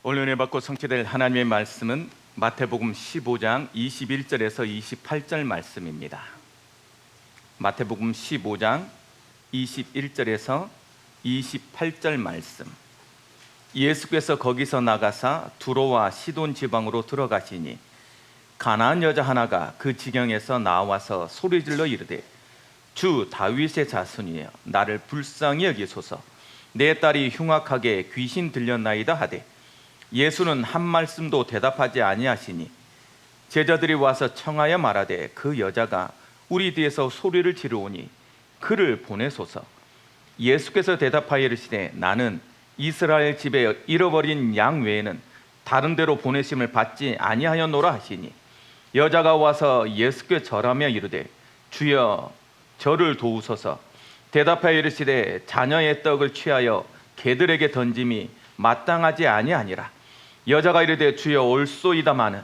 오늘 은혜 받고 성취될 하나님의 말씀은 마태복음 15장 21절에서 28절 말씀입니다. 마태복음 15장 21절에서 28절 말씀. 예수께서 거기서 나가사 두로와 시돈 지방으로 들어가시니 가나안 여자 하나가 그 지경에서 나와서 소리질러 이르되 주 다윗의 자손이여 나를 불쌍히 여기소서. 내 딸이 흉악하게 귀신 들렸나이다 하되 예수는 한 말씀도 대답하지 아니하시니 제자들이 와서 청하여 말하되 그 여자가 우리 뒤에서 소리를 지르오니 그를 보내소서. 예수께서 대답하여 이르시되 나는 이스라엘 집에 잃어버린 양 외에는 다른 데로 보내심을 받지 아니하였노라 하시니 여자가 와서 예수께 절하며 이르되 주여 저를 도우소서. 대답하여 이르시되 자녀의 떡을 취하여 개들에게 던짐이 마땅하지 아니하니라. 여자가 이르되 주여 옳소이다마는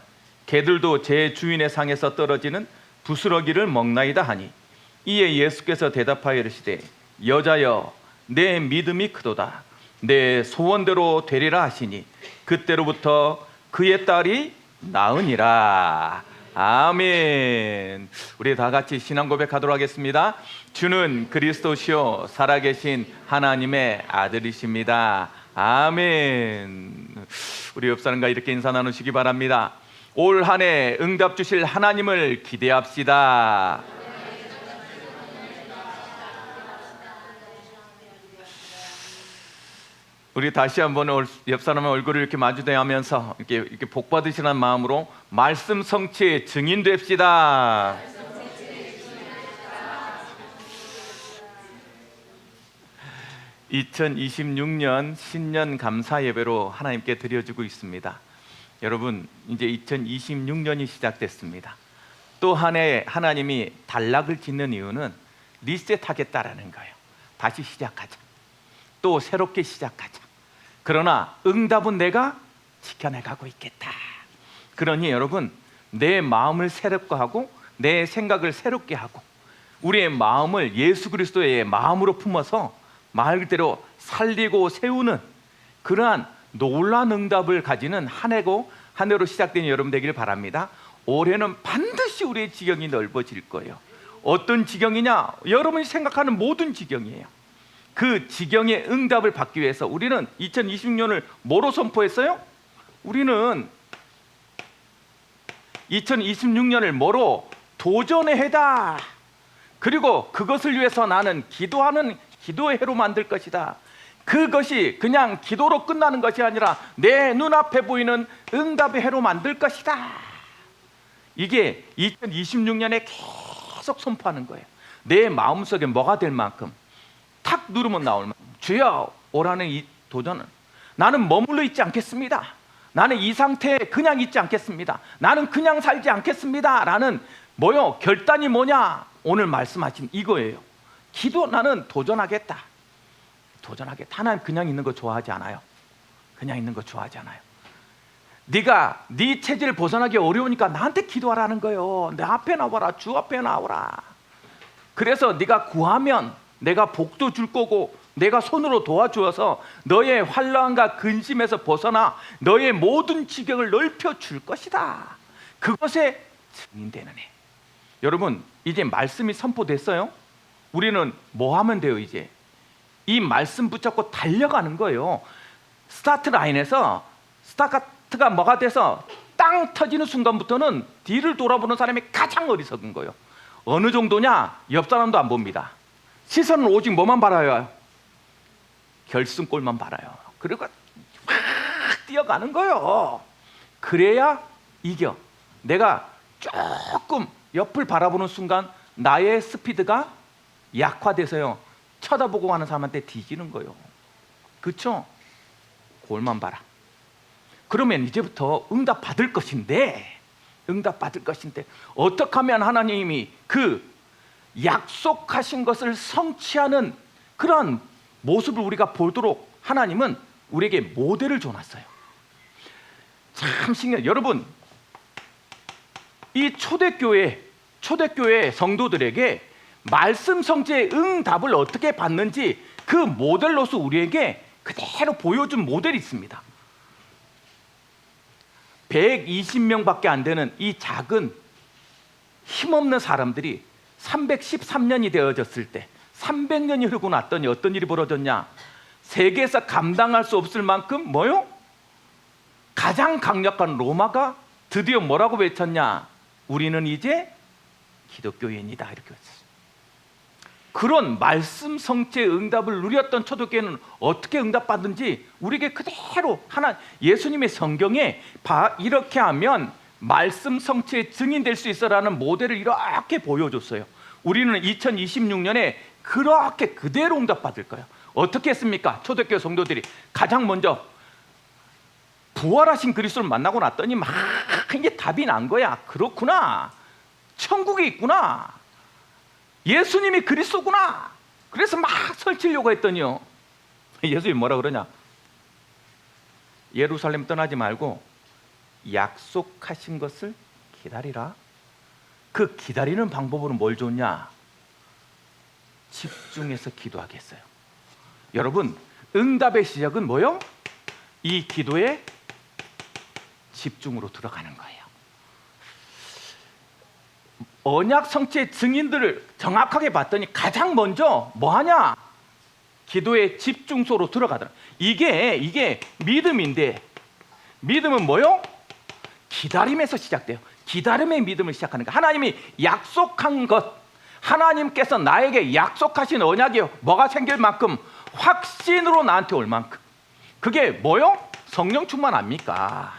개들도 제 주인의 상에서 떨어지는 부스러기를 먹나이다 하니 이에 예수께서 대답하여 이르시되 여자여 내 믿음이 크도다. 내 소원대로 되리라 하시니 그때로부터 그의 딸이 나으니라. 아멘. 우리 다 같이 신앙 고백하도록 하겠습니다. 주는 그리스도시요 살아계신 하나님의 아들이십니다. 아멘. 우리 옆 사람과 이렇게 인사 나누시기 바랍니다. 올 한 해 응답 주실 하나님을 기대합시다. 우리 다시 한번 옆 사람의 얼굴을 이렇게 마주대하면서 이렇게 복 받으시라는 마음으로 말씀 성취의 증인 됩시다. 2026년 신년 감사 예배로 하나님께 드려지고 있습니다. 여러분, 이제 2026년이 시작됐습니다. 또 한 해 하나님이 단락을 짓는 이유는 리셋하겠다라는 거예요. 다시 시작하자. 또 새롭게 시작하자. 그러나 응답은 내가 지켜내가고 있겠다. 그러니 여러분, 내 마음을 새롭게 하고 내 생각을 새롭게 하고 우리의 마음을 예수 그리스도의 마음으로 품어서 말 그대로 살리고 세우는 그러한 놀라운 응답을 가지는 한 해로 시작된 여러분 되기를 바랍니다. 올해는 반드시 우리의 지경이 넓어질 거예요. 어떤 지경이냐? 여러분이 생각하는 모든 지경이에요. 그 지경의 응답을 받기 위해서 우리는 2026년을 뭐로 선포했어요? 우리는 2026년을 뭐로? 도전의 해다. 그리고 그것을 위해서 나는 기도의 해로 만들 것이다. 그것이 그냥 기도로 끝나는 것이 아니라 내 눈앞에 보이는 응답의 해로 만들 것이다. 이게 2026년에 계속 선포하는 거예요. 내 마음속에 뭐가 될 만큼 탁 누르면 나올 만큼 주여 올한해 이 도전은 나는 머물러 있지 않겠습니다. 나는 이 상태에 그냥 있지 않겠습니다. 나는 그냥 살지 않겠습니다. 라는 결단이 뭐냐? 오늘 말씀하신 이거예요. 나는 도전하겠다. 하나님 그냥 있는 거 좋아하지 않아요. 그냥 있는 거 좋아하지 않아요. 네가 네 체질을 벗어나기 어려우니까 나한테 기도하라는 거예요. 내 앞에 나와라. 주 앞에 나오라. 그래서 네가 구하면 내가 복도 줄 거고 내가 손으로 도와주어서 너의 환난과 근심에서 벗어나 너의 모든 지경을 넓혀 줄 것이다. 그것에 증인되는 해. 여러분, 이제 말씀이 선포됐어요. 우리는 뭐 하면 돼요? 이제 이 말씀 붙잡고 달려가는 거예요. 스타트 라인에서 스타트가 뭐가 돼서 땅 터지는 순간부터는 뒤를 돌아보는 사람이 가장 어리석은 거예요. 어느 정도냐? 옆 사람도 안 봅니다. 시선은 오직 뭐만 바라요? 결승골만 바라요. 그리고 확 뛰어가는 거예요. 그래야 이겨. 내가 조금 옆을 바라보는 순간 나의 스피드가 약화돼서요 쳐다보고 가는 사람한테 뒤지는 거예요. 그렇죠? 골만 봐라. 그러면 이제부터 응답 받을 것인데 어떻게 하면 하나님이 그 약속하신 것을 성취하는 그런 모습을 우리가 보도록 하나님은 우리에게 모델을 줘놨어요. 참 신기해요. 여러분, 이 초대교회 성도들에게 말씀 성취의 응답을 어떻게 받는지 그 모델로서 우리에게 그대로 보여준 모델이 있습니다. 120명밖에 안 되는 이 작은 힘없는 사람들이 313년이 되어졌을 때 300년이 흐르고 났더니 어떤 일이 벌어졌냐? 세계에서 감당할 수 없을 만큼 뭐요? 가장 강력한 로마가 드디어 뭐라고 외쳤냐? 우리는 이제 기독교인이다, 이렇게 외쳤어요. 그런 말씀 성취의 응답을 누렸던 초대교회는 어떻게 응답받은지 우리에게 그대로 하나 예수님의 성경에 이렇게 하면 말씀 성취의 증인될 수 있어라는 모델을 이렇게 보여줬어요. 우리는 2026년에 그렇게 그대로 응답받을 거예요. 어떻게 했습니까? 초대교회 성도들이 가장 먼저 부활하신 그리스도를 만나고 났더니 막 이게 답이 난 거야. 그렇구나, 천국에 있구나, 예수님이 그리스도구나. 그래서 막 설치려고 했더니요, 예수님이 뭐라 그러냐? 예루살렘 떠나지 말고 약속하신 것을 기다리라. 그 기다리는 방법으로 뭘 줬냐? 집중해서 기도하게 했어요. 여러분, 응답의 시작은 뭐요? 이 기도에 집중으로 들어가는 거예요. 언약 성취의 증인들을 정확하게 봤더니 가장 먼저 뭐 하냐? 기도의 집중소로 들어가더라. 이게 믿음인데, 믿음은 뭐요? 기다림에서 시작돼요. 기다림의 믿음을 시작하는 거예요. 하나님이 약속한 것, 하나님께서 나에게 약속하신 언약이 뭐가 생길 만큼 확신으로 나한테 올 만큼, 그게 뭐요? 성령 충만 아닙니까?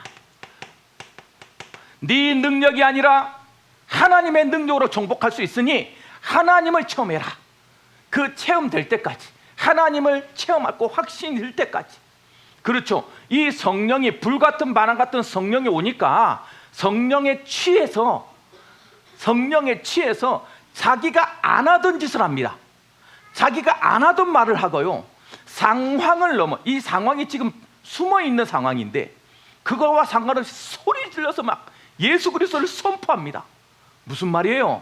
네 능력이 아니라 하나님의 능력으로 정복할 수 있으니 하나님을 체험해라. 그 체험될 때까지, 하나님을 체험하고 확신이 들 때까지. 그렇죠. 이 성령이, 불같은 바람 같은 성령이 오니까 성령에 취해서 자기가 안 하던 짓을 합니다. 자기가 안 하던 말을 하고요, 상황을 넘어, 이 상황이 지금 숨어 있는 상황인데 그거와 상관없이 소리 질러서 막 예수 그리스도를 선포합니다. 무슨 말이에요?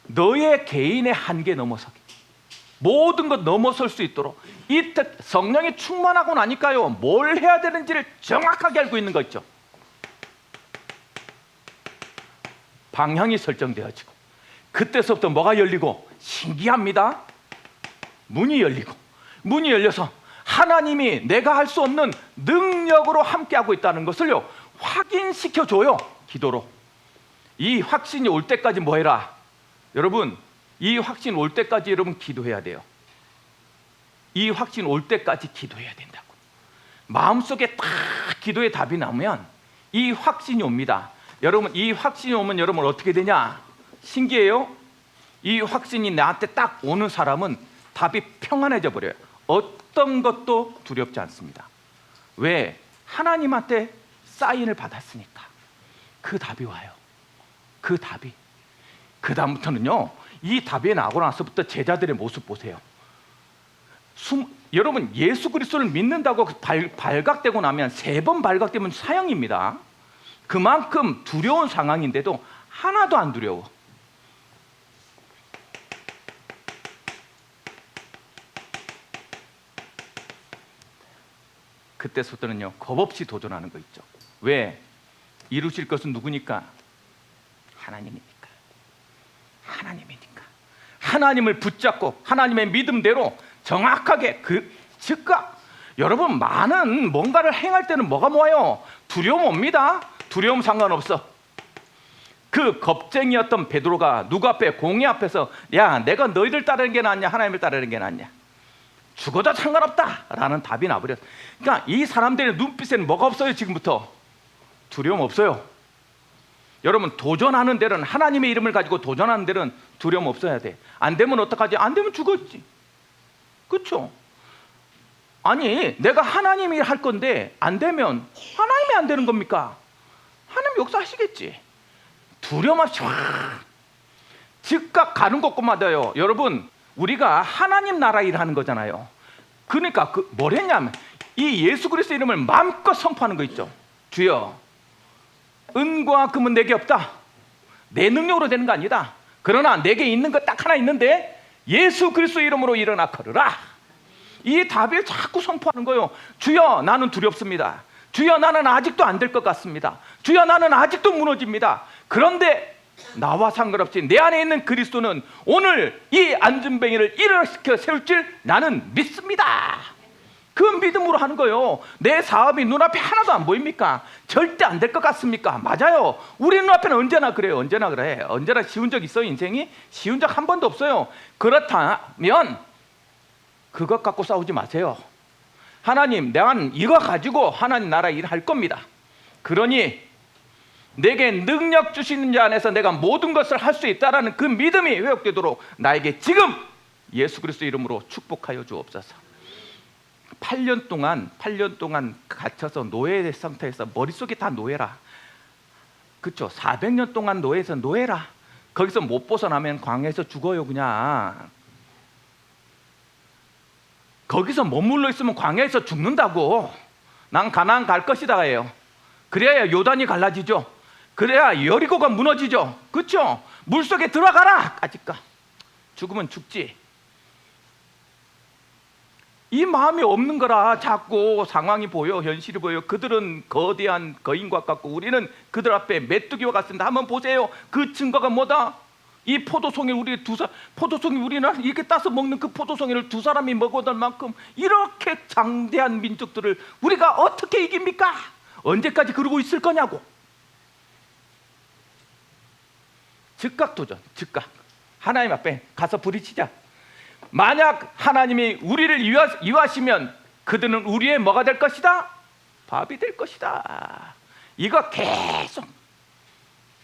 너의 개인의 한계 넘어서기, 모든 것 넘어설 수 있도록 이 성령이 충만하고 나니까요, 뭘 해야 되는지를 정확하게 알고 있는 거 있죠. 방향이 설정되어지고, 그때서부터 뭐가 열리고, 신기합니다. 문이 열려서 하나님이 내가 할 수 없는 능력으로 함께하고 있다는 것을요 확인시켜줘요, 기도로. 이 확신이 올 때까지 뭐 해라? 여러분, 이 확신 올 때까지 여러분 기도해야 돼요. 이 확신 올 때까지 기도해야 된다고. 마음속에 딱 기도의 답이 나오면 이 확신이 옵니다. 여러분, 이 확신이 오면 여러분 어떻게 되냐? 신기해요. 이 확신이 나한테 딱 오는 사람은 답이 평안해져 버려요. 어떤 것도 두렵지 않습니다. 왜? 하나님한테 사인을 받았으니까. 그 답이 와요. 그 답이. 그 다음부터는요, 이 답이 나오고 나서부터 제자들의 모습 보세요. 여러분, 예수 그리스도를 믿는다고 발각되고 나면 3번 발각되면 사형입니다. 그만큼 두려운 상황인데도 하나도 안 두려워. 그때부터는요 겁없이 도전하는 거 있죠. 왜? 이루실 것은 누구니까? 하나님이니까. 하나님을 붙잡고 하나님의 믿음대로 정확하게 즉각. 여러분, 많은 뭔가를 행할 때는 뭐가 모아요? 두려움 옵니다. 두려움 상관없어. 그 겁쟁이였던 베드로가 누구 앞에, 공의 앞에서 야, 내가 너희들 따르는 게 낫냐, 하나님을 따르는 게 낫냐? 죽어도 상관없다 라는 답이 나버렸어. 그러니까 이 사람들의 눈빛에는 뭐가 없어요? 지금부터 두려움 없어요. 여러분, 도전하는 데는, 하나님의 이름을 가지고 도전하는 데는 두려움 없어야 돼. 안 되면 어떡하지? 안 되면 죽었지. 그렇죠? 아니, 내가 하나님이 할 건데 안 되면 하나님이 안 되는 겁니까? 하나님 역사하시겠지. 두려움 없이 즉각 가는 곳마다요. 여러분, 우리가 하나님 나라 일하는 거잖아요. 그러니까 뭘 했냐면 이 예수 그리스도 이름을 마음껏 선포하는 거 있죠. 주여, 은과 금은 내게 없다. 내 능력으로 되는 거 아니다. 그러나 내게 있는 거 딱 하나 있는데 예수 그리스도 이름으로 일어나 걸으라. 이 답을 자꾸 선포하는 거예요. 주여, 나는 두렵습니다. 주여 나는 아직도 안 될 것 같습니다. 주여 나는 아직도 무너집니다. 그런데 나와 상관없이 내 안에 있는 그리스도는 오늘 이 안전뱅이를 일어나시켜 세울 줄 나는 믿습니다. 그 믿음으로 하는 거예요. 내 사업이 눈앞에 하나도 안 보입니까? 절대 안 될 것 같습니까? 맞아요. 우리 눈앞에는 언제나 그래요. 언제나 그래. 언제나 쉬운 적 있어요? 인생이? 쉬운 적 한 번도 없어요. 그렇다면 그것 갖고 싸우지 마세요. 하나님, 내가 이거 가지고 하나님 나라 일할 겁니다. 그러니 내게 능력 주시는 자 안에서 내가 모든 것을 할 수 있다라는 그 믿음이 회복되도록 나에게 지금 예수 그리스도 이름으로 축복하여 주옵소서. 8년 동안 갇혀서 노예 상태에서 머릿속이 다 노예라. 그렇죠? 400년 동안 노예에서 노예라. 거기서 못 벗어나면 광야에서 죽어요. 그냥 거기서 머물러 있으면 광야에서 죽는다고. 난 가나안 갈 것이다예요. 그래야 요단이 갈라지죠. 그래야 여리고가 무너지죠. 그렇죠? 물속에 들어가라. 까짓까 죽으면 죽지. 이 마음이 없는 거라 자꾸 상황이 보여, 현실이 보여. 그들은 거대한 거인과 같고 우리는 그들 앞에 메뚜기와 같습니다. 한번 보세요. 그 증거가 뭐다? 이 포도송이 우리는 이렇게 따서 먹는 그 포도송이를 두 사람이 먹어들 만큼 이렇게 장대한 민족들을 우리가 어떻게 이깁니까? 언제까지 그러고 있을 거냐고. 즉각 도전, 즉각. 하나님 앞에 가서 부딪히자. 만약 하나님이 우리를 이유하시면 그들은 우리의 뭐가 될 것이다? 밥이 될 것이다. 이거 계속.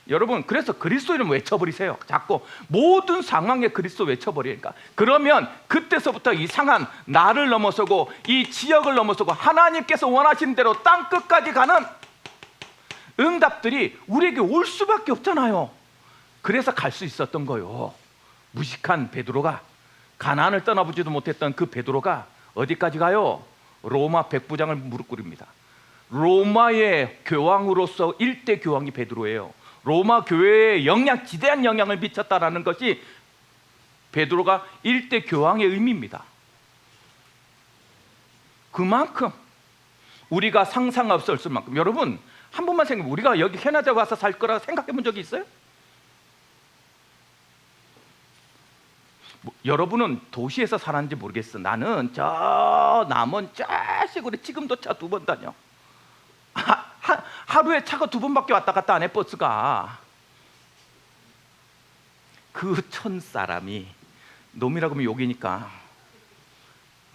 여러분, 그래서 그리스도 이름 외쳐버리세요. 자꾸 모든 상황에 그리스도 외쳐버리니까. 그러면 그때서부터 이상한 나를 넘어서고 이 지역을 넘어서고 하나님께서 원하시는 대로 땅 끝까지 가는 응답들이 우리에게 올 수밖에 없잖아요. 그래서 갈 수 있었던 거요. 무식한 베드로가, 가나안을 떠나보지도 못했던 그 베드로가 어디까지 가요? 로마 백부장을 무릎 꿇습니다. 로마의 교황으로서 일대 교황이 베드로예요. 로마 교회에 지대한 영향을 미쳤다라는 것이 베드로가 일대 교황의 의미입니다. 그만큼 우리가 상상할 수 없을 만큼. 여러분, 한 번만 생각해. 우리가 여기 캐나다에 와서 살 거라 생각해 본 적이 있어요? 여러분은 도시에서 살았는지 모르겠어. 나는 저 남원 짜식으로 지금도 차 2번 다녀. 하루에 차가 2번밖에 왔다 갔다 안 해. 버스가. 그 천사람이, 놈이라고 하면 욕이니까,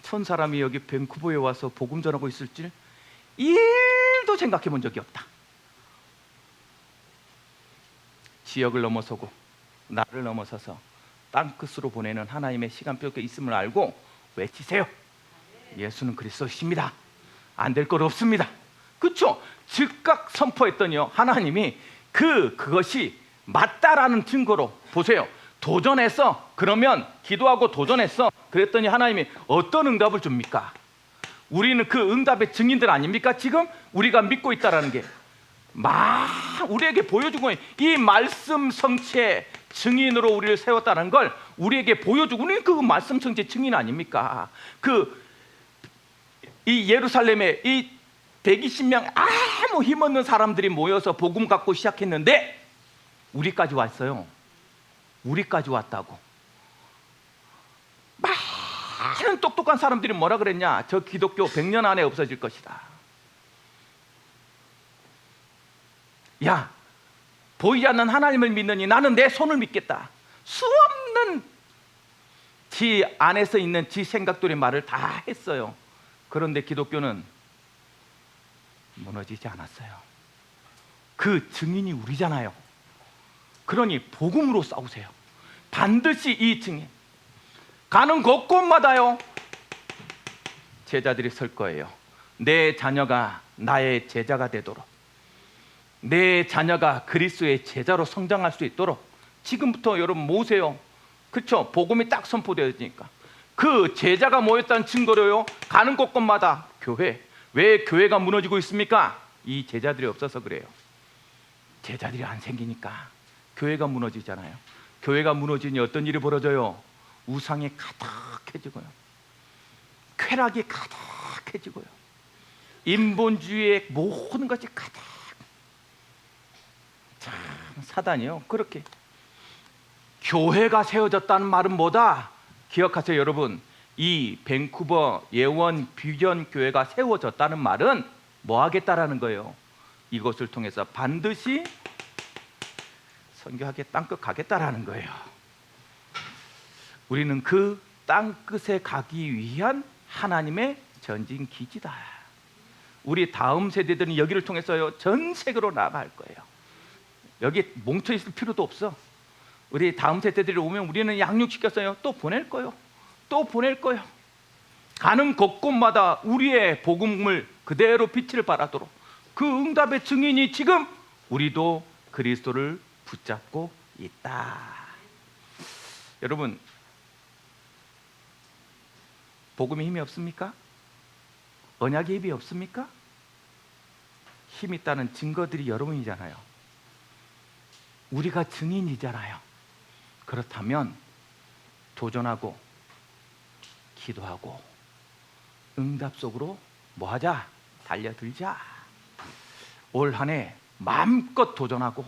천사람이 여기 밴쿠버에 와서 복음 전하고 있을 줄 1도 생각해 본 적이 없다. 지역을 넘어서고 나를 넘어서서 땅끝으로 보내는 하나님의 시간표가 있음을 알고 외치세요. 예수는 그리스도이십니다. 안 될 것 없습니다. 그렇죠? 즉각 선포했더니요, 하나님이 그것이 맞다라는 증거로. 보세요. 도전했어. 그러면 기도하고 도전했어. 그랬더니 하나님이 어떤 응답을 줍니까? 우리는 그 응답의 증인들 아닙니까? 지금 우리가 믿고 있다라는 게 우리에게 보여준 거예요. 이 말씀 성취의 증인으로 우리를 세웠다는 걸 우리에게 보여주고, 우리는 그 말씀 성취의 증인 아닙니까? 이 예루살렘에 이 120명 아무 힘없는 사람들이 모여서 복음 갖고 시작했는데 우리까지 왔어요. 우리까지 왔다고. 많은 똑똑한 사람들이 뭐라 그랬냐? 저 기독교 100년 안에 없어질 것이다. 야, 보이지 않는 하나님을 믿느니 나는 내 손을 믿겠다. 수없는 지 안에서 있는 지 생각들의 말을 다 했어요. 그런데 기독교는 무너지지 않았어요. 그 증인이 우리잖아요. 그러니 복음으로 싸우세요. 반드시 이 증인. 가는 곳곳마다요, 제자들이 설 거예요. 내 자녀가 나의 제자가 되도록, 내 자녀가 그리스도의 제자로 성장할 수 있도록 지금부터 여러분 모으세요. 그렇죠? 복음이 딱 선포되어지니까 그 제자가 모였다는 증거로요, 가는 곳곳마다 교회. 왜 교회가 무너지고 있습니까? 이 제자들이 없어서 그래요. 제자들이 안 생기니까 교회가 무너지잖아요. 교회가 무너지니 어떤 일이 벌어져요? 우상이 가득해지고요, 쾌락이 가득해지고요, 인본주의의 모든 것이 가득. 참 사단이요 그렇게. 교회가 세워졌다는 말은 뭐다? 기억하세요 여러분. 이 밴쿠버 예원 비전 교회가 세워졌다는 말은 뭐 하겠다라는 거예요? 이것을 통해서 반드시 선교하게 땅끝 가겠다라는 거예요. 우리는 그 땅끝에 가기 위한 하나님의 전진 기지다. 우리 다음 세대들은 여기를 통해서요 전 세계로 나아갈 거예요. 여기 뭉쳐 있을 필요도 없어. 우리 다음 세대들이 오면 우리는 양육시켰어요. 또 보낼 거예요. 또 보낼 거예요. 가는 곳곳마다 우리의 복음을 그대로 빛을 발하도록 그 응답의 증인이 지금 우리도 그리스도를 붙잡고 있다. 여러분, 복음에 힘이 없습니까? 언약에 힘이 없습니까? 힘 있다는 증거들이 여러분이잖아요. 우리가 증인이잖아요. 그렇다면 도전하고 기도하고 응답 속으로 뭐하자? 달려들자. 올 한 해 마음껏 도전하고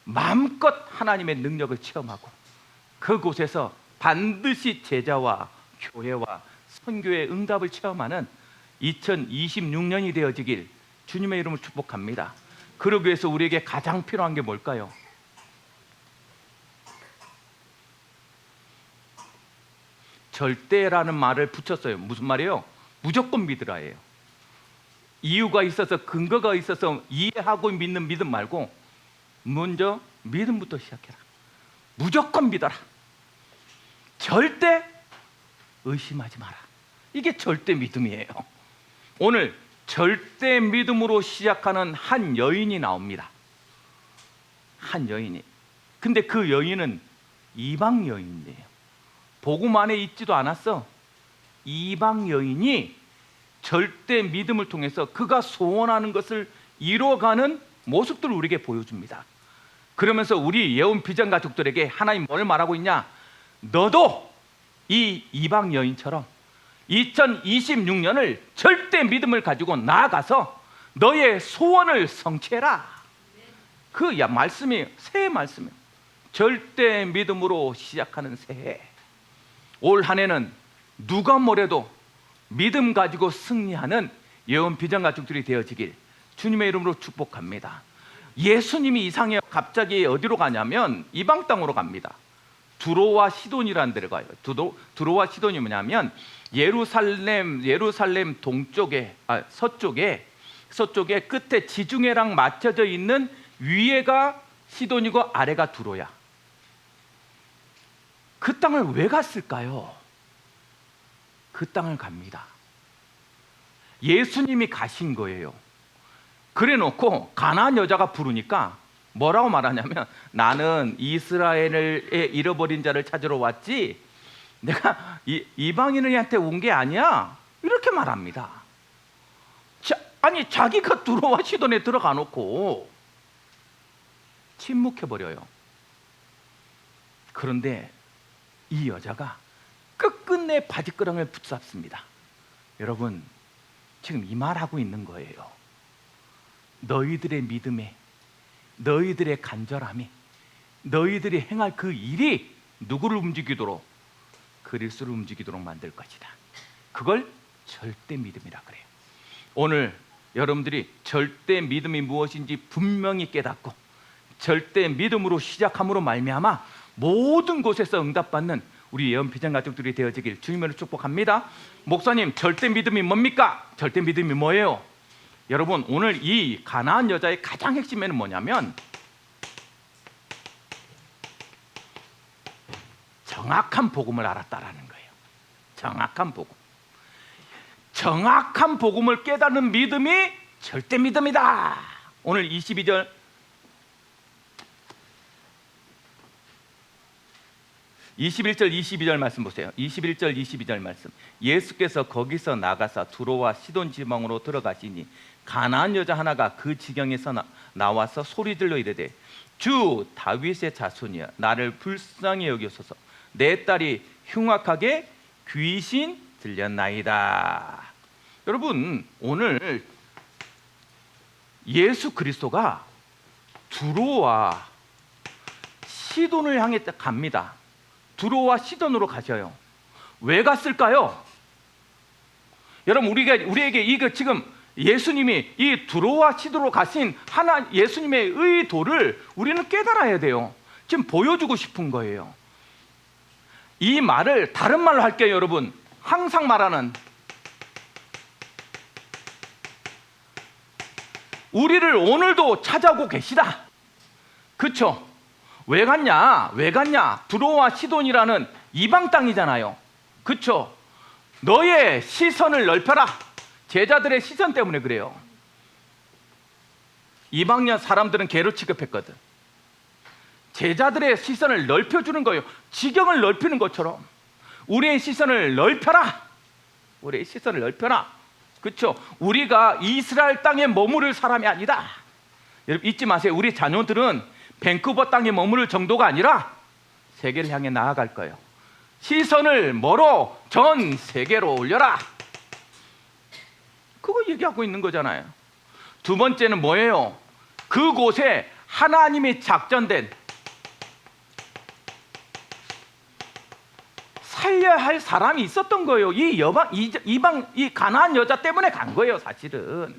마음껏 하나님의 능력을 체험하고 그곳에서 반드시 제자와 교회와 선교의 응답을 체험하는 2026년이 되어지길 주님의 이름으로 축복합니다. 그러기 위해서 우리에게 가장 필요한 게 뭘까요? 절대라는 말을 붙였어요. 무슨 말이에요? 무조건 믿으라예요. 이유가 있어서 근거가 있어서 이해하고 믿는 믿음 말고 먼저 믿음부터 시작해라. 무조건 믿어라. 절대 의심하지 마라. 이게 절대 믿음이에요. 오늘 절대 믿음으로 시작하는 한 여인이 나옵니다. 한 여인이. 근데 그 여인은 이방 여인이에요. 복음 안에 있지도 않았어. 이방 여인이 절대 믿음을 통해서 그가 소원하는 것을 이루어가는 모습들을 우리에게 보여줍니다. 그러면서 우리 예언 비전 가족들에게 하나님 뭘 말하고 있냐? 너도 이 이방 여인처럼 2026년을 절대 믿음을 가지고 나아가서 너의 소원을 성취해라. 그 말씀이 새해 말씀이에요. 절대 믿음으로 시작하는 새해. 올 한 해는 누가 뭐래도 믿음 가지고 승리하는 예언 비전 가족들이 되어지길 주님의 이름으로 축복합니다. 예수님이 이상해요. 갑자기 어디로 가냐면 이방 땅으로 갑니다. 두로와 시돈이라는 데를 가요. 두로와 시돈이 뭐냐면 예루살렘 동쪽에 서쪽에 끝에 지중해랑 맞춰져 있는 위에가 시돈이고 아래가 두로야. 그 땅을 왜 갔을까요? 그 땅을 갑니다. 예수님이 가신 거예요. 그래 놓고 가나안 여자가 부르니까 뭐라고 말하냐면 나는 이스라엘에 잃어버린 자를 찾으러 왔지 내가 이방인한테 온 게 아니야. 이렇게 말합니다. 아니 자기가 두로와 시돈에 들어가 놓고 침묵해버려요. 그런데 이 여자가 끝끝내 바지끄렁을 붙잡습니다. 여러분 지금 이 말하고 있는 거예요. 너희들의 믿음에 너희들의 간절함이 너희들이 행할 그 일이 누구를 움직이도록 그리스도를 움직이도록 만들 것이다. 그걸 절대 믿음이라 그래요. 오늘 여러분들이 절대 믿음이 무엇인지 분명히 깨닫고 절대 믿음으로 시작함으로 말미암아 모든 곳에서 응답받는 우리 예언 비전 가족들이 되어지길 주님으로 축복합니다. 목사님 절대 믿음이 뭡니까? 절대 믿음이 뭐예요? 여러분 오늘 이 가나안 여자의 가장 핵심에는 뭐냐면 정확한 복음을 알았다라는 거예요. 정확한 복음을 깨닫는 믿음이 절대 믿음이다. 오늘 22절 21절 22절 말씀 보세요. 21절 22절 말씀. 예수께서 거기서 나가사 두로와 시돈 지방으로 들어가시니 가나안 여자 하나가 그 지경에서 나와서 소리질러 이르되 주 다윗의 자손이여 나를 불쌍히 여기소서 내 딸이 흉악하게 귀신 들렸나이다. 여러분, 오늘 예수 그리스도가 두로와 시돈을 향해 갑니다. 두로와 시돈으로 가셔요. 왜 갔을까요? 여러분, 우리에게 이거 지금 예수님이 이 두로와 시돈으로 가신 예수님의 의도를 우리는 깨달아야 돼요. 지금 보여주고 싶은 거예요. 이 말을 다른 말로 할게요, 여러분. 항상 말하는, 우리를 오늘도 찾아오고 계시다. 그쵸? 왜 갔냐? 두로와 시돈이라는 이방 땅이잖아요. 그쵸? 너의 시선을 넓혀라. 제자들의 시선 때문에 그래요. 이방인 사람들은 개로 취급했거든. 제자들의 시선을 넓혀주는 거예요. 지경을 넓히는 것처럼 우리의 시선을 넓혀라. 우리의 시선을 넓혀라. 그렇죠? 우리가 이스라엘 땅에 머무를 사람이 아니다. 여러분 잊지 마세요. 우리 자녀들은 밴쿠버 땅에 머무를 정도가 아니라 세계를 향해 나아갈 거예요. 시선을 멀어 전 세계로 올려라. 그거 얘기하고 있는 거잖아요. 두 번째는 뭐예요? 그곳에 하나님이 작전된 살려야 할 사람이 있었던 거예요. 이 가나안 여자 때문에 간 거예요, 사실은.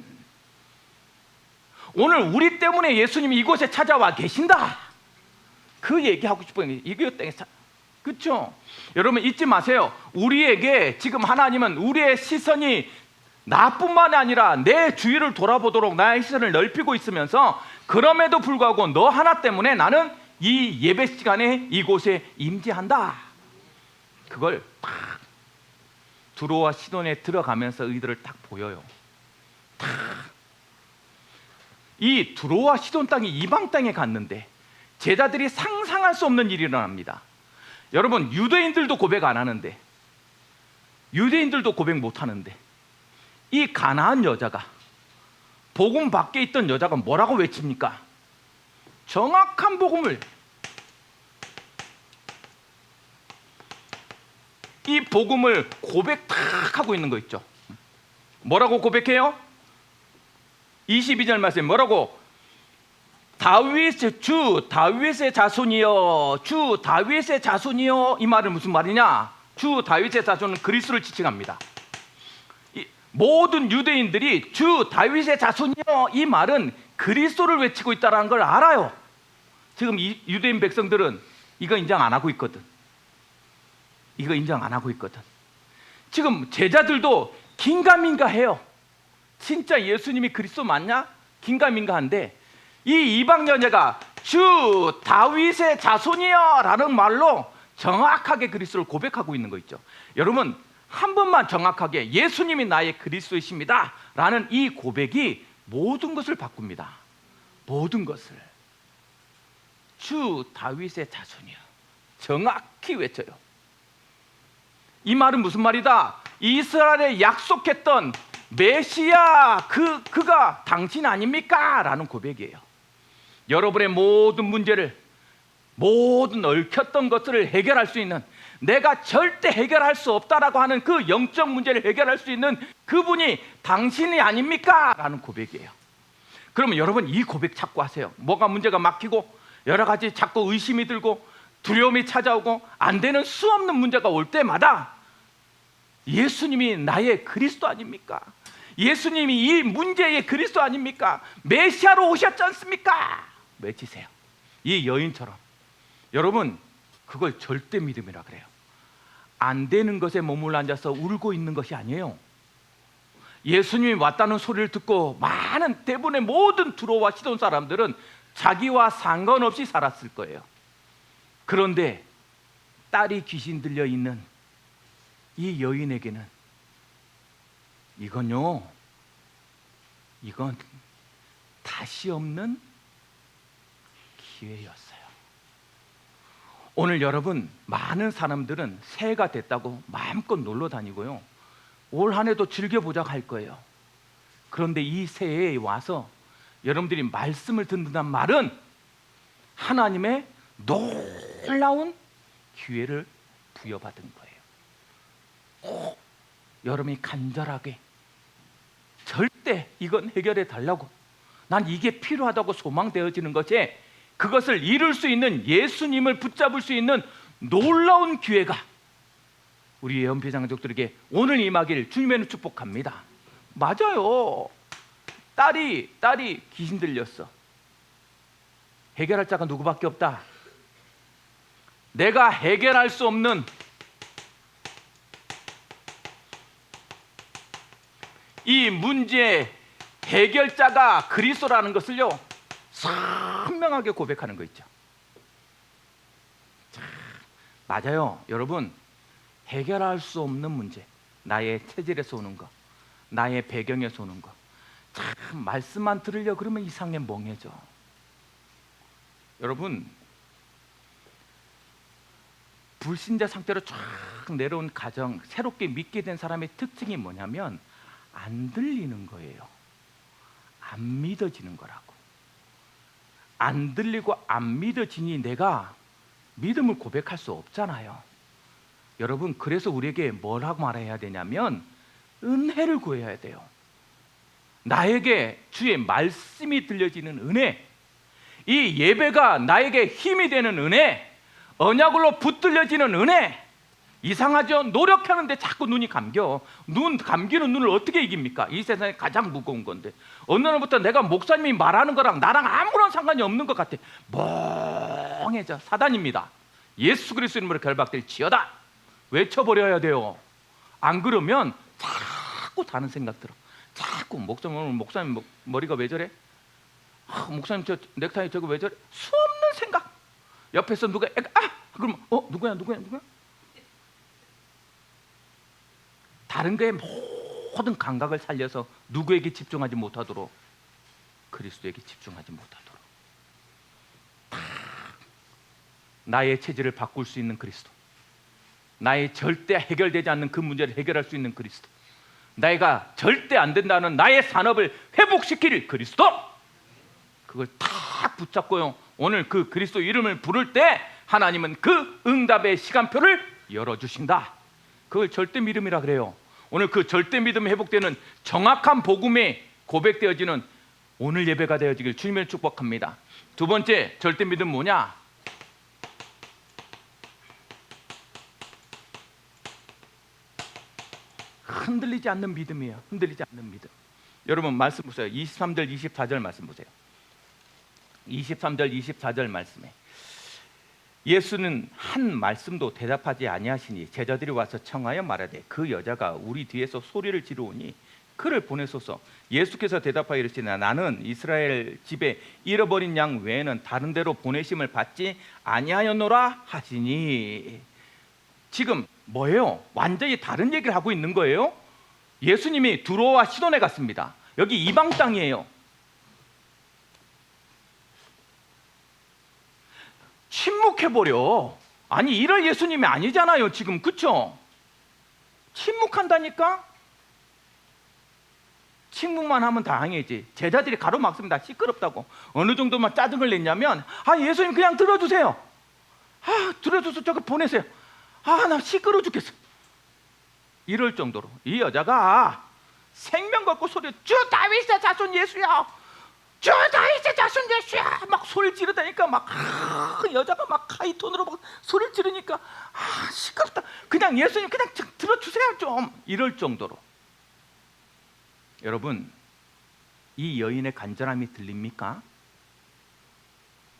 오늘 우리 때문에 예수님이 이곳에 찾아와 계신다. 그 얘기하고 싶어요. 이것 때문에. 그렇죠? 여러분 잊지 마세요. 우리에게 지금 하나님은 우리의 시선이 나뿐만 아니라 내 주위를 돌아보도록 나의 시선을 넓히고 있으면서, 그럼에도 불구하고 너 하나 때문에 나는 이 예배 시간에 이곳에 임재한다. 그걸 딱 두로와 시돈에 들어가면서 의도를 딱 보여요. 딱. 이 두로와 시돈 땅이 이방 땅에 갔는데 제자들이 상상할 수 없는 일이 일어납니다. 여러분, 유대인들도 고백 안 하는데, 유대인들도 고백 못 하는데, 이 가나안 여자가, 복음 밖에 있던 여자가 뭐라고 외칩니까? 정확한 복음을, 이 복음을 고백 탁 하고 있는 거 있죠. 뭐라고 고백해요? 22절 말씀 뭐라고? 주 다윗의 자손이여, 주 다윗의 자손이여. 이 말은 무슨 말이냐? 주 다윗의 자손은 그리스도를 지칭합니다. 모든 유대인들이 주 다윗의 자손이여, 이 말은 그리스도를 외치고 있다는 걸 알아요. 지금 이 유대인 백성들은 이거 인정 안 하고 있거든. 이거 인정 안 하고 있거든. 지금 제자들도 긴가민가해요. 진짜 예수님이 그리스도 맞냐? 긴가민가한데, 이 이방 여자가 주 다윗의 자손이여 라는 말로 정확하게 그리스도를 고백하고 있는 거 있죠. 여러분, 한 번만 정확하게 예수님이 나의 그리스도이십니다 라는 이 고백이 모든 것을 바꿉니다. 모든 것을. 주 다윗의 자손이여, 정확히 외쳐요. 이 말은 무슨 말이다? 이스라엘에 약속했던 메시아, 그가 당신 아닙니까? 라는 고백이에요. 여러분의 모든 문제를, 모든 얽혔던 것들을 해결할 수 있는, 내가 절대 해결할 수 없다라고 하는 그 영적 문제를 해결할 수 있는 그분이 당신이 아닙니까? 라는 고백이에요. 그러면 여러분 이 고백 찾고 하세요. 뭐가 문제가 막히고 여러 가지 자꾸 의심이 들고 두려움이 찾아오고 안 되는 수없는 문제가 올 때마다 예수님이 나의 그리스도 아닙니까? 예수님이 이 문제의 그리스도 아닙니까? 메시아로 오셨지 않습니까? 외치세요. 이 여인처럼. 여러분, 그걸 절대 믿음이라 그래요. 안 되는 것에 머물러 앉아서 울고 있는 것이 아니에요. 예수님이 왔다는 소리를 듣고 많은, 대부분의 모든 두로와 시돈 사람들은 자기와 상관없이 살았을 거예요. 그런데 딸이 귀신 들려 있는 이 여인에게는 이건 다시 없는 기회였어요. 오늘 여러분, 많은 사람들은 새해가 됐다고 마음껏 놀러 다니고요, 올 한 해도 즐겨보자고 할 거예요. 그런데 이 새해에 와서 여러분들이 말씀을 듣는다는 말은 하나님의 놀라운 기회를 부여받은 거예요. 꼭 여러분이 간절하게 절대 이건 해결해 달라고, 난 이게 필요하다고 소망되어지는 것이, 그것을 이룰 수 있는, 예수님을 붙잡을 수 있는 놀라운 기회가 우리 예언비상 가족들에게 오늘 임하기를 주님의 축복합니다. 맞아요. 딸이 귀신 들렸어. 해결할 자가 누구밖에 없다. 내가 해결할 수 없는 이 문제의 해결자가 그리스도라는 것을요, 선명하게 고백하는 거 있죠. 맞아요. 여러분, 해결할 수 없는 문제, 나의 체질에서 오는 거, 나의 배경에서 오는 거, 참 말씀만 들으려 그러면 이상해 멍해져. 여러분, 불신자 상태로 쫙 내려온 가정, 새롭게 믿게 된 사람의 특징이 뭐냐면 안 들리는 거예요. 안 믿어지는 거라고. 안 들리고 안 믿어지니 내가 믿음을 고백할 수 없잖아요. 여러분, 그래서 우리에게 뭐라고 말해야 되냐면 은혜를 구해야 돼요. 나에게 주의 말씀이 들려지는 은혜, 이 예배가 나에게 힘이 되는 은혜, 언약으로 붙들려지는 은혜. 이상하죠? 노력하는데 자꾸 눈이 감겨. 눈 감기는 눈을 어떻게 이깁니까? 이 세상에 가장 무거운 건데, 어느 날부터 내가 목사님이 말하는 거랑 나랑 아무런 상관이 없는 것 같아. 멍해져. 사단입니다. 예수 그리스도 이름으로 결박될지어다 외쳐버려야 돼요. 안 그러면 자꾸 다른 생각 들어. 자꾸 목사님 머리가 왜 저래? 목사님 저 넥타이 저거 왜 저래? 수없는 생각. 옆에서 누가 그럼 누구야? 다른 거에 모든 감각을 살려서 누구에게 집중하지 못하도록, 그리스도에게 집중하지 못하도록. 나의 체질을 바꿀 수 있는 그리스도, 나의 절대 해결되지 않는 그 문제를 해결할 수 있는 그리스도, 내가 절대 안 된다는 나의 산업을 회복시킬 그리스도, 그걸 다 붙잡고요, 오늘 그 그리스도 이름을 부를 때 하나님은 그 응답의 시간표를 열어주신다. 그걸 절대 믿음이라 그래요. 오늘 그 절대 믿음이 회복되는 정확한 복음이 고백되어지는 오늘 예배가 되어지길 주님을 축복합니다. 두 번째 절대 믿음 뭐냐? 흔들리지 않는 믿음이에요. 흔들리지 않는 믿음. 여러분 말씀 보세요. 23절 24절 말씀 보세요. 23절 24절 말씀에 예수는 한 말씀도 대답하지 아니하시니 제자들이 와서 청하여 말하되 그 여자가 우리 뒤에서 소리를 지르오니 그를 보내소서. 예수께서 대답하여 이르시되 나는 이스라엘 집에 잃어버린 양 외에는 다른 데로 보내심을 받지 아니하였노라 하시니. 지금 뭐예요? 완전히 다른 얘기를 하고 있는 거예요. 예수님이 두로와 시돈에 갔습니다. 여기 이방 땅이에요. 침묵해버려. 아니 이럴 예수님이 아니잖아요 지금. 그쵸? 침묵한다니까? 침묵만 하면 다행이지. 제자들이 가로막습니다. 시끄럽다고. 어느 정도만 짜증을 냈냐면 예수님 그냥 들어주세요. 들어줘서 저거 보내세요. 나 시끄러워 죽겠어. 이럴 정도로 이 여자가 생명 걸고 소리, 주 다윗의 자손 예수야, 주 다윗의 자손 예수야, 막 소리를 지르다니까 막 여자가 막 하이톤으로 막 소리를 지르니까 시끄럽다. 그냥 예수님 그냥 들어주세요 좀. 이럴 정도로. 여러분, 이 여인의 간절함이 들립니까?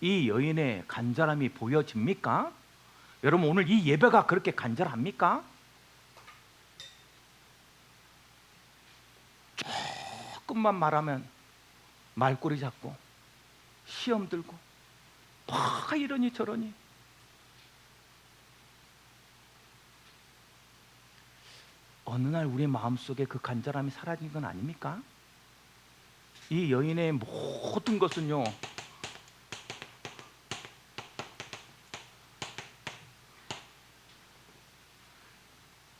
이 여인의 간절함이 보여집니까? 여러분 오늘 이 예배가 그렇게 간절합니까? 조금만 말하면 말꼬리 잡고 시험 들고 막 이러니 저러니. 어느 날 우리 마음속에 그 간절함이 사라진 건 아닙니까? 이 여인의 모든 것은요,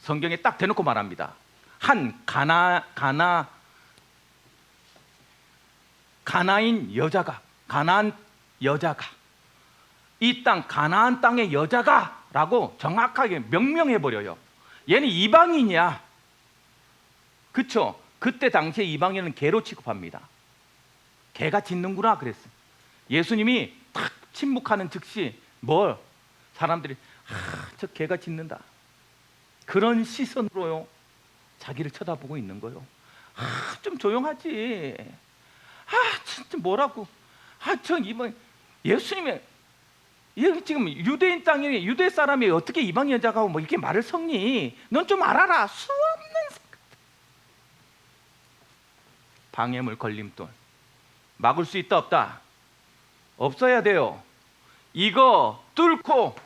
성경에 딱 대놓고 말합니다. 한 가나안 여자가 이 땅 가나안 땅의 여자가라고 정확하게 명명해 버려요. 얘는 이방인이야. 그쵸? 그때 당시에 이방인은 개로 취급합니다. 개가 짖는구나 그랬어요. 예수님이 탁 침묵하는 즉시 사람들이 저 개가 짖는다, 그런 시선으로요 자기를 쳐다보고 있는 거요. 좀 조용하지. 진짜 뭐라고. 저 이방 예수님의 여기 지금 유대인 땅에 유대 사람이 어떻게 이방 여자가 뭐 이렇게 말을 섞니? 넌 좀 알아라. 수없는 생각. 방해물, 걸림돌 막을 수 있다 없다? 없어야 돼요. 이거 뚫고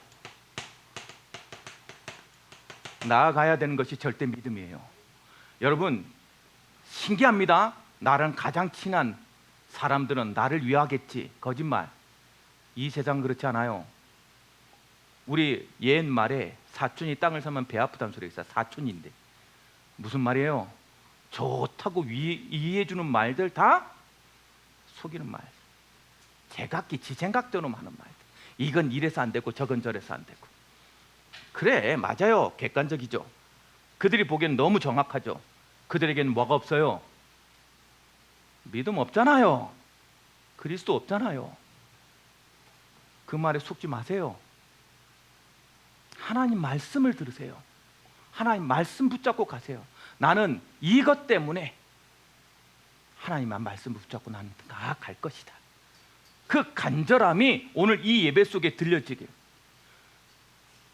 나아가야 되는 것이 절대 믿음이에요. 여러분 신기합니다. 나랑 가장 친한 사람들은 나를 위하겠지. 거짓말. 이 세상 그렇지 않아요. 우리 옛말에 사촌이 땅을 사면 배 아프다는 소리가 있어요. 사촌인데 무슨 말이에요? 좋다고 이해해주는 말들 다 속이는 말. 제각기 지 생각대로 하는 말들. 이건 이래서 안 되고 저건 저래서 안 되고. 그래 맞아요. 객관적이죠. 그들이 보기엔 너무 정확하죠. 그들에게는 뭐가 없어요? 믿음 없잖아요. 그리스도 없잖아요. 그 말에 속지 마세요. 하나님 말씀을 들으세요. 하나님 말씀 붙잡고 가세요. 나는 이것 때문에 하나님만 말씀 붙잡고 나는 나아갈 것이다. 그 간절함이 오늘 이 예배 속에 들려지길.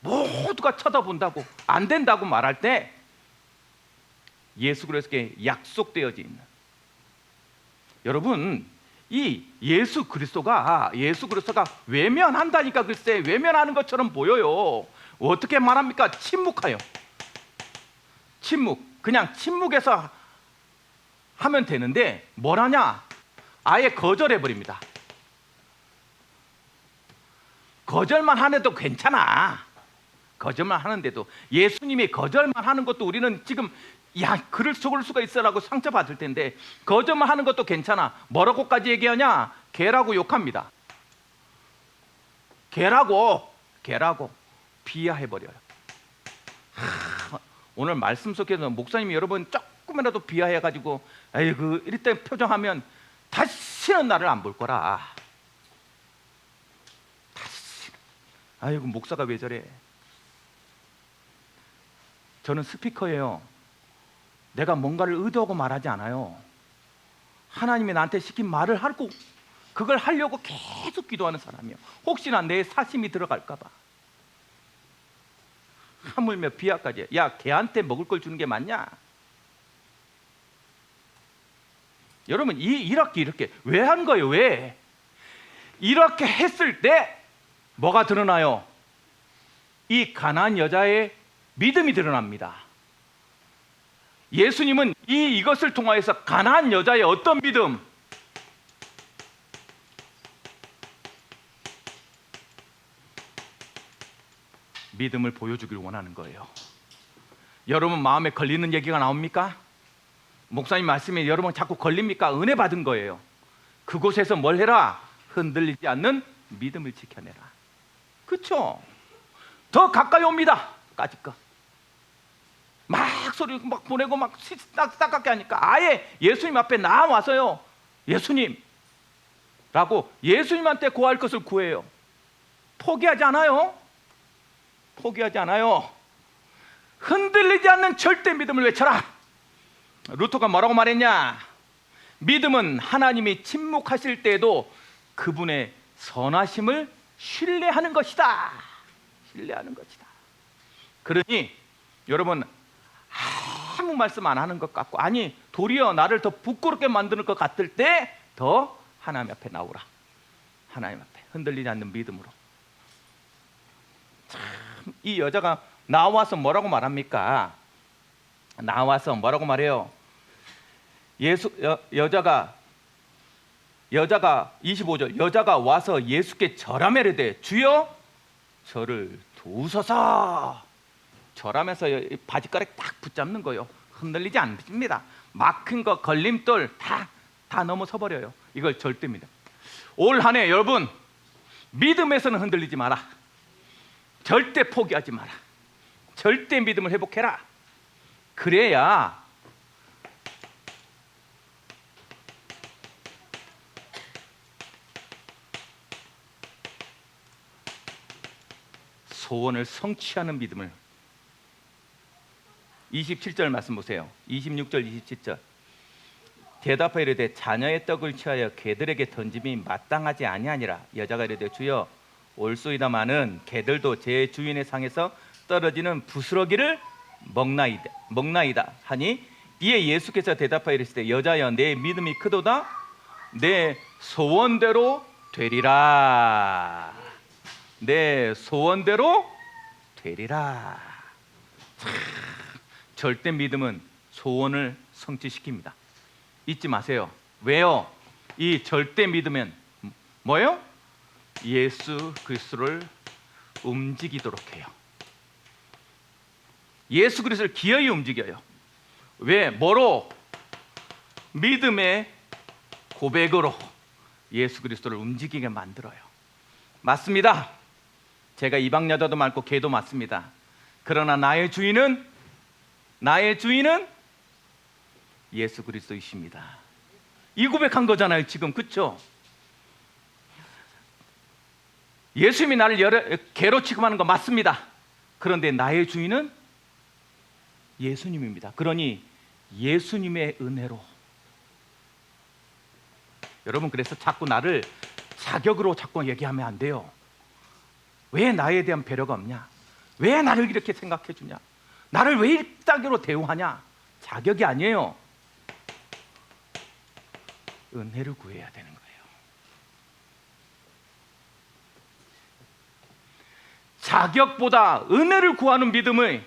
모두가 쳐다본다고 안 된다고 말할 때 예수 그리스도께 약속되어져 있는, 여러분 이 예수 그리스도가 외면한다니까. 글쎄 외면하는 것처럼 보여요. 어떻게 말합니까? 침묵해요. 침묵. 그냥 침묵해서 하면 되는데 뭘 하냐? 아예 거절해버립니다. 거절만 하는데도 괜찮아. 거절만 하는데도. 예수님이 거절만 하는 것도 우리는 지금 글을 속을 수가 있어라고 상처받을 텐데 거절만 하는 것도 괜찮아. 뭐라고까지 얘기하냐? 개라고 욕합니다. 개라고 비하해버려요. 오늘 말씀 속에서 목사님이 여러분 조금이라도 비하해가지고 아이고 이럴 표정하면 다시는 나를 안 볼 거라. 다시는. 아이고 목사가 왜 저래. 저는 스피커예요. 내가 뭔가를 의도하고 말하지 않아요. 하나님이 나한테 시킨 말을 하고 그걸 하려고 계속 기도하는 사람이에요. 혹시나 내 사심이 들어갈까 봐. 하물며 비하까지. 야 개한테 먹을 걸 주는 게 맞냐? 여러분 이렇게 왜 한 거예요? 왜? 이렇게 했을 때 뭐가 드러나요? 이 가나안 여자의 믿음이 드러납니다. 예수님은 이것을 통하여서 가나안 여자의 어떤 믿음? 믿음을 보여주길 원하는 거예요. 여러분 마음에 걸리는 얘기가 나옵니까? 목사님 말씀에 여러분 자꾸 걸립니까? 은혜 받은 거예요. 그곳에서 뭘 해라? 흔들리지 않는 믿음을 지켜내라. 그렇죠? 더 가까이 옵니다. 까짓 거. 막 소리 막 보내고 막 따깝게 하니까 아예 예수님 앞에 나와서요. 예수님 라고 예수님한테 구할 것을 구해요. 포기하지 않아요. 포기하지 않아요. 흔들리지 않는 절대 믿음을 외쳐라. 루터가 뭐라고 말했냐? 믿음은 하나님이 침묵하실 때에도 그분의 선하심을 신뢰하는 것이다. 신뢰하는 것이다. 그러니 여러분 아무 말씀 안 하는 것 같고 아니 도리어 나를 더 부끄럽게 만드는 것 같을 때 더 하나님 앞에 나오라. 하나님 앞에 흔들리지 않는 믿음으로. 참, 이 여자가 나와서 뭐라고 말합니까? 나와서 뭐라고 말해요? 여자가 25절 여자가 와서 예수께 절하매르되 주여 저를 도우소서. 절하면서 바지가락 딱 붙잡는 거예요. 흔들리지 않습니다. 막힌 거 걸림돌 다 넘어서 버려요. 이걸 절대 믿음. 올 한 해 여러분 믿음에서는 흔들리지 마라. 절대 포기하지 마라. 절대 믿음을 회복해라. 그래야 소원을 성취하는 믿음을. 27절 말씀 보세요. 26절 27절. 대답하여 이르되 자녀의 떡을 취하여 개들에게 던짐이 마땅하지 아니하니라. 여자가 이르되 주여 올소이다마는 개들도 제 주인의 상에서 떨어지는 부스러기를 먹나이다 하니, 이에 예수께서 대답하여 이르시되 여자여 내 믿음이 크도다. 내 소원대로 되리라. 내 소원대로 되리라. 참, 절대 믿음은 소원을 성취시킵니다. 잊지 마세요. 왜요? 이 절대 믿으면 뭐요? 예수 그리스도를 움직이도록 해요. 예수 그리스도를 기어이 움직여요. 왜? 뭐로? 믿음의 고백으로 예수 그리스도를 움직이게 만들어요. 맞습니다. 제가 이방 여자도 많고 개도 많습니다. 그러나 나의 주인은 예수 그리스도이십니다. 이 고백한 거잖아요 지금. 그렇죠? 예수님이 나를 개로 취급하는 거 맞습니다. 그런데 나의 주인은 예수님입니다. 그러니 예수님의 은혜로. 여러분, 그래서 자꾸 나를 자격으로 자꾸 얘기하면 안 돼요. 왜 나에 대한 배려가 없냐? 왜 나를 이렇게 생각해 주냐? 나를 왜 이따위로 대우하냐? 자격이 아니에요. 은혜를 구해야 되는 거예요. 자격보다 은혜를 구하는 믿음의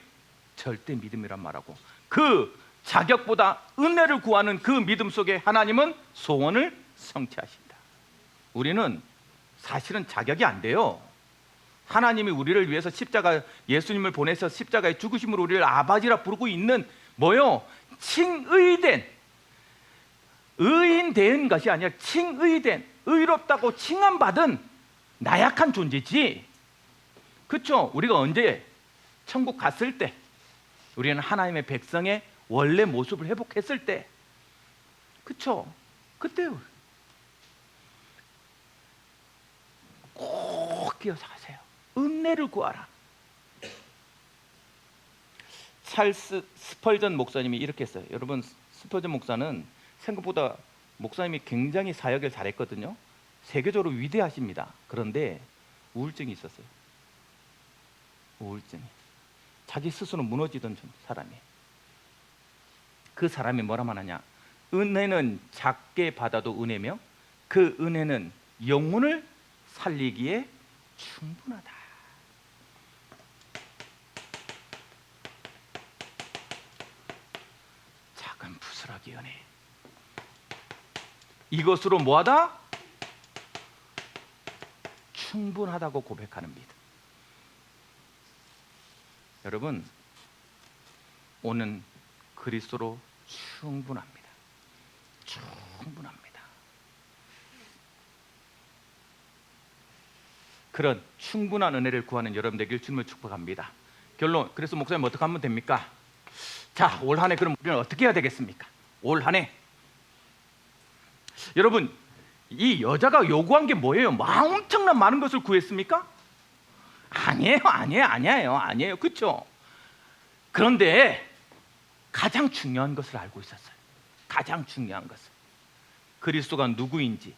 절대 믿음이란 말하고, 그 자격보다 은혜를 구하는 그 믿음 속에 하나님은 소원을 성취하신다. 우리는 사실은 자격이 안 돼요. 하나님이 우리를 위해서 십자가, 예수님을 보내서 십자가의 죽으심으로 우리를 아버지라 부르고 있는 뭐요? 칭의된, 의인된 것이 아니라 칭의된, 의롭다고 칭함받은 나약한 존재지. 그렇죠? 우리가 언제 천국 갔을 때, 우리는 하나님의 백성의 원래 모습을 회복했을 때, 그렇죠? 그때요. 꼭 끼어서 가세요. 은혜를 구하라. 찰스 스펄전 목사님이 이렇게 했어요. 여러분, 스펄전 목사는 생각보다 목사님이 굉장히 사역을 잘했거든요. 세계적으로 위대하십니다. 그런데 우울증이 있었어요. 우울증이. 자기 스스로 무너지던 사람이. 그 사람이 뭐라 말하냐? 은혜는 작게 받아도 은혜며 그 은혜는 영혼을 살리기에 충분하다. 작은 부스러기 은혜. 이것으로 뭐하다? 충분하다고 고백하는 믿음. 여러분, 오는 그리스도로 충분합니다. 충분합니다. 그런 충분한 은혜를 구하는 여러분 되길 주님을 축복합니다. 결론, 그래서 목사님 어떻게 하면 됩니까? 자, 올 한 해 그럼 우리는 어떻게 해야 되겠습니까? 올 한 해 여러분, 이 여자가 요구한 게 뭐예요? 엄청난 많은 것을 구했습니까? 아니에요. 그렇죠? 그런데 가장 중요한 것을 알고 있었어요. 가장 중요한 것을. 그리스도가 누구인지,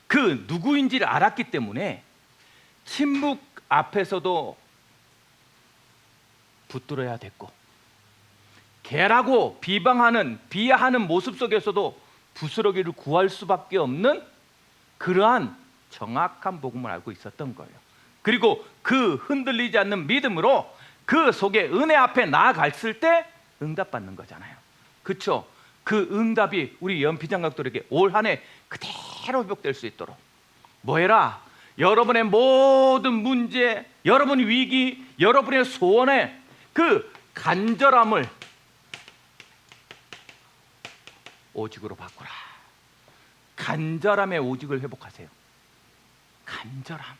그 누구인지를 알았기 때문에 침묵 앞에서도 붙들어야 됐고, 개라고 비하하는 모습 속에서도 부스러기를 구할 수밖에 없는 그러한 정확한 복음을 알고 있었던 거예요. 그리고 그 흔들리지 않는 믿음으로 그 속에 은혜 앞에 나아갔을 때 응답받는 거잖아요. 그렇죠? 그 응답이 우리 연피장각들에게 올 한 해 그대로 회복될 수 있도록 뭐 해라? 여러분의 모든 문제, 여러분의 위기, 여러분의 소원에 그 간절함을 오직으로 바꾸라. 간절함의 오직을 회복하세요. 간절함.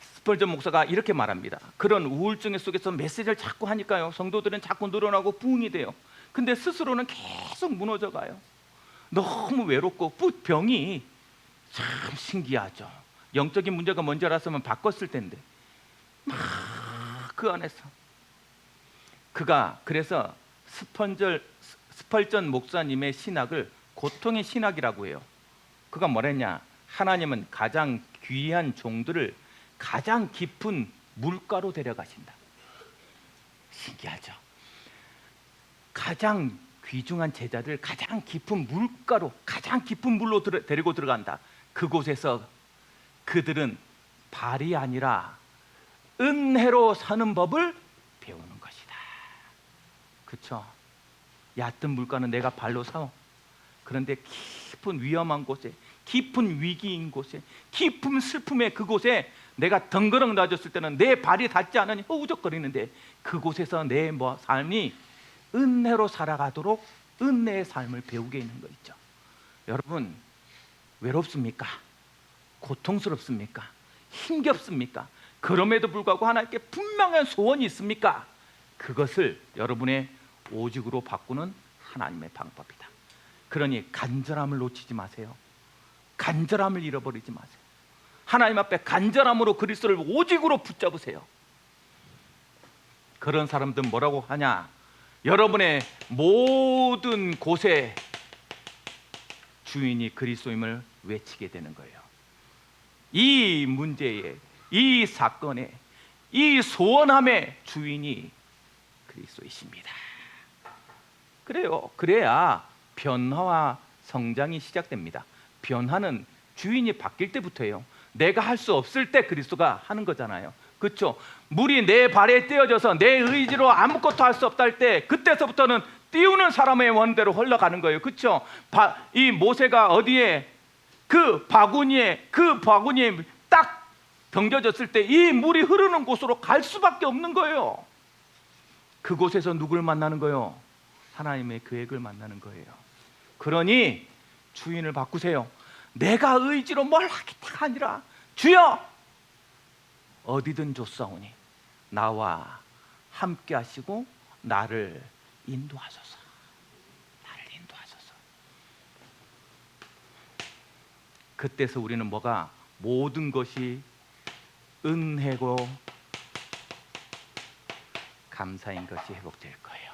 스펄전 목사가 이렇게 말합니다. 그런 우울증 속에서 메시지를 자꾸 하니까요, 성도들은 자꾸 늘어나고 부흥이 돼요. 근데 스스로는 계속 무너져 가요. 너무 외롭고 병이 참 신기하죠. 영적인 문제가 뭔지 알았으면 바꿨을 텐데 막 그 안에서 그가 그래서 스펄전 목사님의 신학을 고통의 신학이라고 해요. 그가 뭐랬냐? 하나님은 가장 귀한 종들을 가장 깊은 물가로 데려가신다. 신기하죠? 가장 귀중한 제자들 가장 깊은 물가로, 가장 깊은 물로 데리고 들어간다. 그곳에서 그들은 발이 아니라 은혜로 사는 법을 배우는 것이다. 그렇죠? 얕은 물가는 내가 발로 사오. 그런데 깊은 위험한 곳에, 깊은 위기인 곳에, 깊은 슬픔의 그곳에 내가 덩그렁 놔줬을 때는 내 발이 닿지 않으니 허우적거리는데 그곳에서 내 삶이 은혜로 살아가도록 은혜의 삶을 배우게 있는 거 있죠. 여러분, 외롭습니까? 고통스럽습니까? 힘겹습니까? 그럼에도 불구하고 하나님께 분명한 소원이 있습니까? 그것을 여러분의 오직으로 바꾸는 하나님의 방법이다. 그러니 간절함을 놓치지 마세요. 간절함을 잃어버리지 마세요. 하나님 앞에 간절함으로 그리스도를 오직으로 붙잡으세요. 그런 사람들은 뭐라고 하냐? 여러분의 모든 곳에 주인이 그리스도임을 외치게 되는 거예요. 이 문제에, 이 사건에, 이 소원함의 주인이 그리스도이십니다. 그래요. 그래야 변화와 성장이 시작됩니다. 변화는 주인이 바뀔 때부터예요. 내가 할 수 없을 때 그리스도가 하는 거잖아요. 그렇죠? 물이 내 발에 떼어져서 내 의지로 아무것도 할 수 없다 할 때 그때서부터는 띄우는 사람의 원대로 흘러가는 거예요. 그렇죠? 이 모세가 어디에 그 바구니에 딱 던져졌을 때 이 물이 흐르는 곳으로 갈 수밖에 없는 거예요. 그곳에서 누굴 만나는 거예요? 하나님의 계획을 만나는 거예요. 그러니 주인을 바꾸세요. 내가 의지로 뭘 하겠다가 아니라 주여 어디든 좋사오니 나와 함께 하시고 나를 인도하소서. 나를 인도하소서. 그때서 우리는 뭐가 모든 것이 은혜고 감사인 것이 회복될 거예요.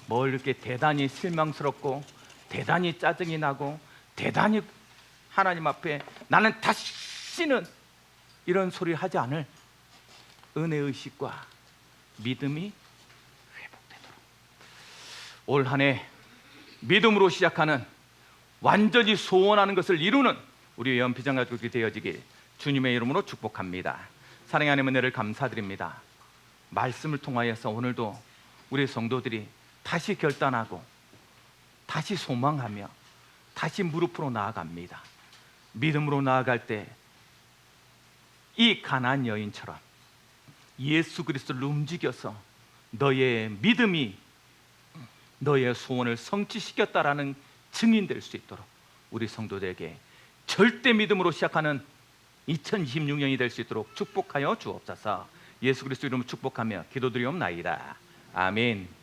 뭘 이렇게 대단히 실망스럽고 대단히 짜증이 나고 대단히 하나님 앞에 나는 다시는 이런 소리 하지 않을 은혜의식과 믿음이 회복되도록 올 한 해 믿음으로 시작하는 완전히 소원하는 것을 이루는 우리 연피장 가족이 되어지길 주님의 이름으로 축복합니다. 사랑의 하나님 은혜를 감사드립니다. 말씀을 통하여서 오늘도 우리 성도들이 다시 결단하고 다시 소망하며 다시 무릎으로 나아갑니다. 믿음으로 나아갈 때 이 가나안 여인처럼 예수 그리스도를 움직여서 너의 믿음이 너의 소원을 성취시켰다라는 증인될 수 있도록 우리 성도들에게 절대 믿음으로 시작하는 2026년이 될 수 있도록 축복하여 주옵소서. 예수 그리스도 이름으로 축복하며 기도드리옵나이다. 아멘.